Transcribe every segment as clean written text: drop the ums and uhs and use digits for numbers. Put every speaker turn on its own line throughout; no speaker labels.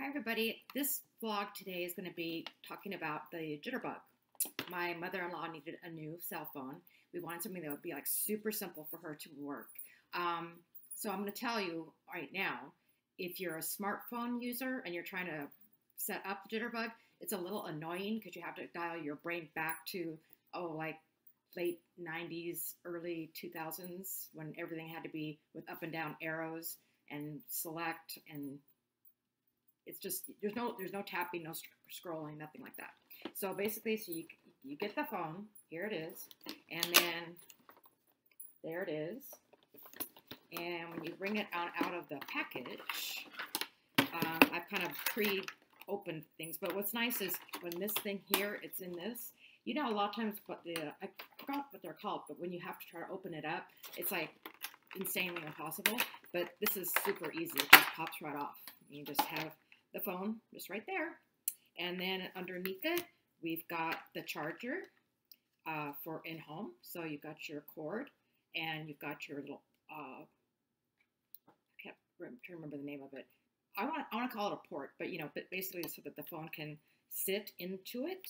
Hi everybody, this vlog today is going to be talking about the Jitterbug. My mother-in-law needed a new cell phone. We wanted something that would be like super simple for her to work. So I'm going to tell you right now, if you're a smartphone user and you're trying to set up the Jitterbug, it's a little annoying because you have to dial your brain back to, like late 90s, early 2000s when everything had to be with up and down arrows and select, and it's just there's no tapping, no scrolling, nothing like that. So basically, you get the phone, here it is, and then there it is. And when you bring it out of the package, I've kind of pre-opened things. But what's nice is when this thing here, it's in this. You know, a lot of times, I forgot what they're called, but when you have to try to open it up, it's like insanely impossible. But this is super easy. It just pops right off. You just have the phone just right there. And then underneath it, we've got the charger for in-home. So you've got your cord and you've got your little, I can't remember the name of it. I want to call it a port, but basically so that the phone can sit into it.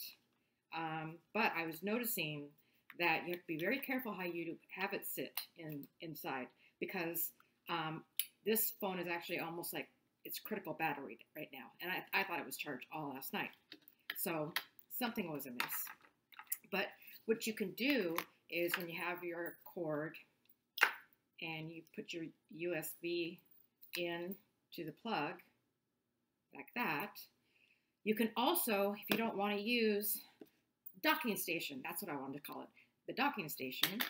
But I was noticing that you have to be very careful how you have it sit inside, because this phone is actually almost like it's critical battery right now. And I thought it was charged all last night. So something was amiss. But what you can do is when you have your cord and you put your USB in to the plug like that, you can also, if you don't want to use docking station, that's what I wanted to call it, the docking station,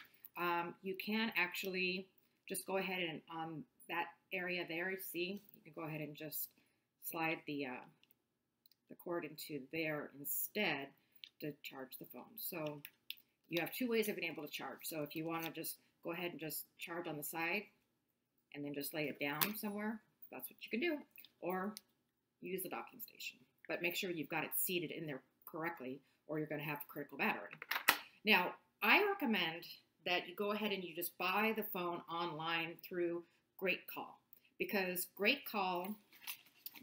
you can actually just go ahead and on that area there, see, you can go ahead and just slide the cord into there instead to charge the phone. So you have two ways of being able to charge. So if you want to just go ahead and just charge on the side and then just lay it down somewhere, that's what you can do. Or use the docking station. But make sure you've got it seated in there correctly, or you're going to have critical battery. Now, I recommend that you go ahead and you just buy the phone online through Great Call, because Great Call,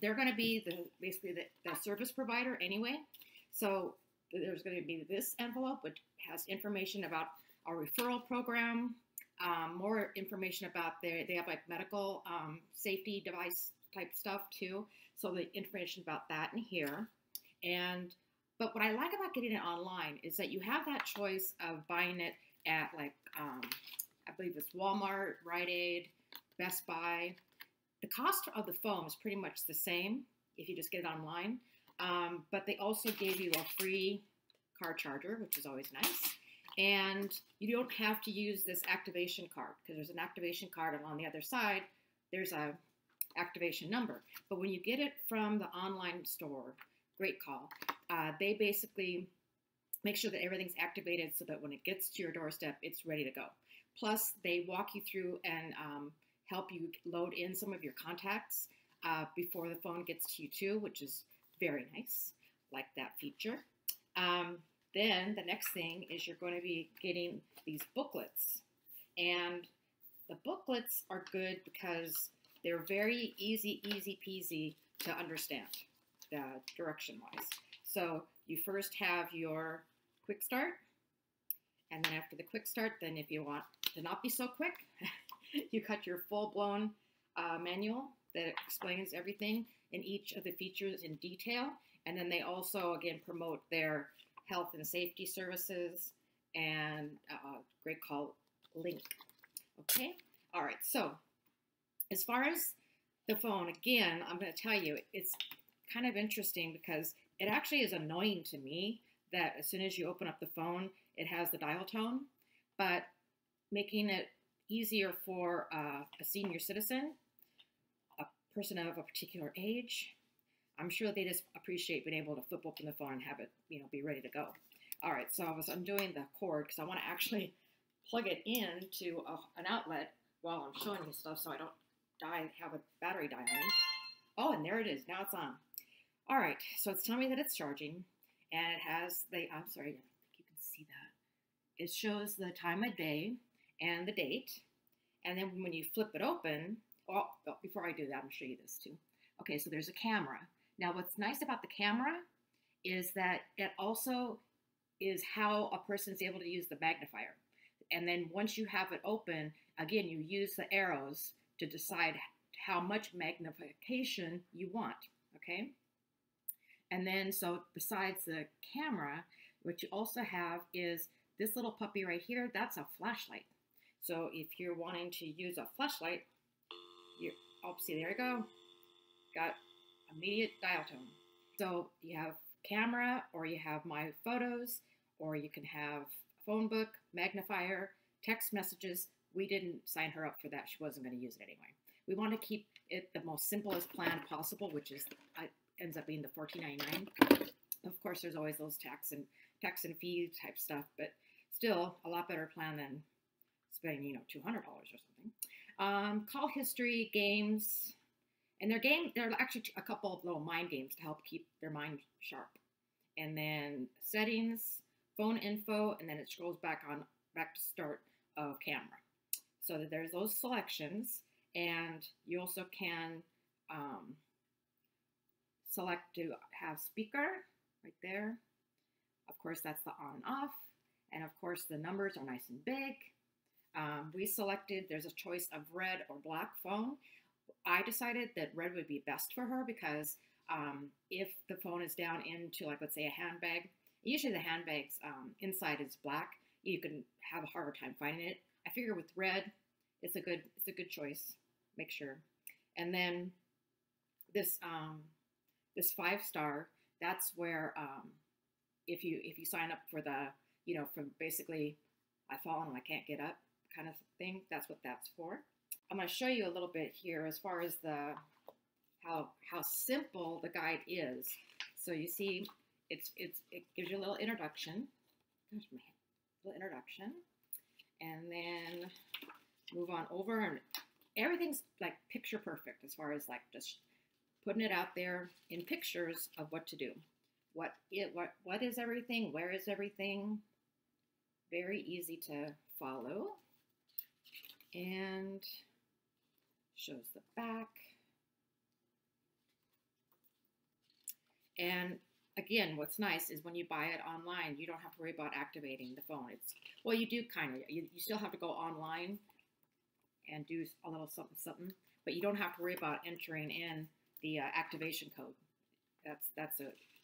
they're going to be basically the service provider anyway. So there's going to be this envelope, which has information about our referral program, more information about they have like medical safety device type stuff too. So the information about that in here. But what I like about getting it online is that you have that choice of buying it at like, I believe it's Walmart, Rite Aid, Best Buy. The cost of the phone is pretty much the same if you just get it online. But they also gave you a free car charger, which is always nice. And you don't have to use this activation card, because there's an activation card, and on the other side, there's a activation number. But when you get it from the online store, Great Call, they basically make sure that everything's activated so that when it gets to your doorstep, it's ready to go. Plus, they walk you through and help you load in some of your contacts before the phone gets to you too, which is very nice, like that feature. Then the next thing is you're going to be getting these booklets. And the booklets are good because they're very easy peasy to understand, direction-wise. So you first have your quick start, and then after the quick start, then if you want to not be so quick, you cut your full-blown manual that explains everything in each of the features in detail. And then they also, again, promote their health and safety services and Great Call link. Okay? All right. So as far as the phone, again, I'm going to tell you, it's kind of interesting because it actually is annoying to me that as soon as you open up the phone, it has the dial tone. But making it easier for a senior citizen, a person of a particular age, I'm sure they just appreciate being able to flip open the phone and have it, be ready to go. All right, so I was undoing the cord because I want to actually plug it into an outlet while I'm showing you stuff so I don't have a battery die on me. Oh, and there it is. Now it's on. All right, so it's telling me that it's charging, and it has I'm sorry, I think you can see that. It shows the time of day and the date, and then when you flip it open, before I do that, I'm going to show you this too. Okay, so there's a camera. Now, what's nice about the camera is that it also is how a person is able to use the magnifier. And then once you have it open, again, you use the arrows to decide how much magnification you want, okay? And then, so besides the camera, what you also have is this little puppy right here, that's a flashlight. So if you're wanting to use a flashlight, oh, see, there you go. Got immediate dial tone. So you have camera, or you have my photos, or you can have phone book, magnifier, text messages. We didn't sign her up for that. She wasn't going to use it anyway. We want to keep it the most simplest plan possible, which is ends up being the $14.99. Of course, there's always those tax and fee type stuff, but still a lot better plan than spending $200 or something. Call history, games, and they're actually a couple of little mind games to help keep their mind sharp. And then settings, phone info, and then it scrolls back to start of camera. So that there's those selections, and you also can select to have speaker right there. Of course, that's the on and off, and of course the numbers are nice and big. We selected, there's a choice of red or black phone. I decided that red would be best for her because if the phone is down into, like, let's say a handbag, usually the handbag's inside is black, you can have a harder time finding it. I figure with red, it's a good choice. Make sure. And then this 5-star, that's where if you sign up for the for basically I've fallen and I can't get up kind of thing, that's what that's for. I'm going to show you a little bit here as far as how simple the guide is. So you see, it gives you a little introduction. Gosh, my hand. Little introduction, and then move on over, and everything's like picture perfect as far as like just putting it out there in pictures of what to do. What is everything? Where is everything? Very easy to follow, and shows the back. And again, what's nice is when you buy it online, you don't have to worry about activating the phone. Well, you do kind of. You still have to go online and do a little something, but you don't have to worry about entering in the activation code.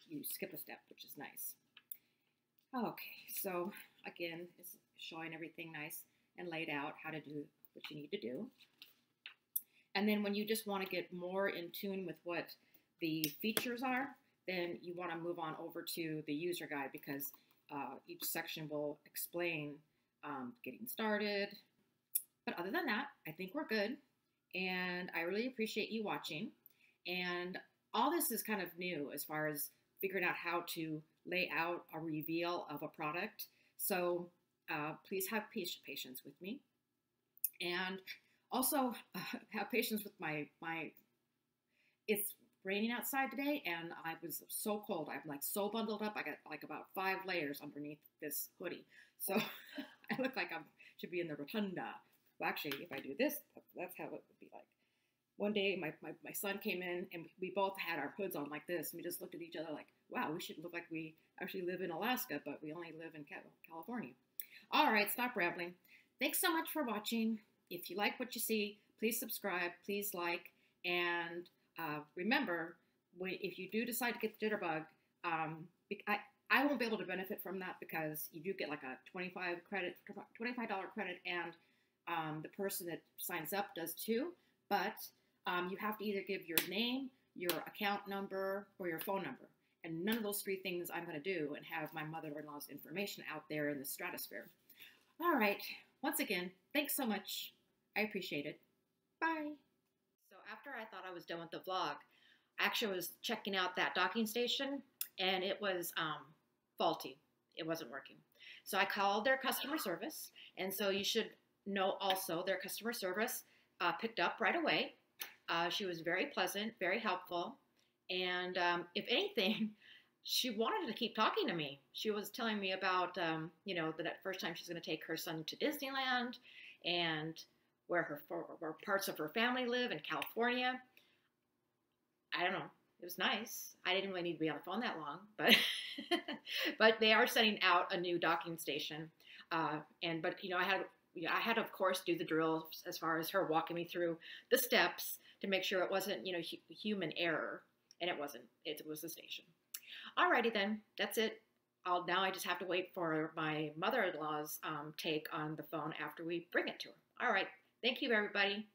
You skip a step, which is nice. Okay, so again, it's showing everything nice and laid out, how to do what you need to do. And then when you just want to get more in tune with what the features are, then you want to move on over to the user guide, because each section will explain getting started. But other than that, I think we're good. And I really appreciate you watching. And all this is kind of new as far as figuring out how to lay out a reveal of a product. So please have patience with me. And also have patience with my it's raining outside today, and I was so cold. I'm like so bundled up. I got like about 5 layers underneath this hoodie. So I look like I should be in the rotunda. Well, actually, if I do this, that's how it would be like. One day, my son came in, and we both had our hoods on like this, and we just looked at each other like, wow, we should look like we actually live in Alaska, but we only live in California. All right, stop rambling. Thanks so much for watching. If you like what you see, please subscribe, please like, and remember, if you do decide to get the Jitterbug, I won't be able to benefit from that because you do get like a $25 credit, and the person that signs up does too. But you have to either give your name, your account number, or your phone number. And none of those 3 things I'm going to do, and have my mother-in-law's information out there in the stratosphere. All right. Once again, thanks so much. I appreciate it. Bye. So after I thought I was done with the vlog, I actually was checking out that docking station, and it was faulty. It wasn't working. So I called their customer service, and so you should know also their customer service picked up right away. She was very pleasant, very helpful, and if anything, she wanted to keep talking to me. She was telling me about, that first time she's going to take her son to Disneyland, and where parts of her family live in California. I don't know. It was nice. I didn't really need to be on the phone that long, but but they are sending out a new docking station. But I had to, of course, do the drill as far as her walking me through the steps to make sure it wasn't, human error, and it wasn't. It was the station. Alrighty then, that's it. Now I just have to wait for my mother-in-law's take on the phone after we bring it to her. All right, thank you, everybody.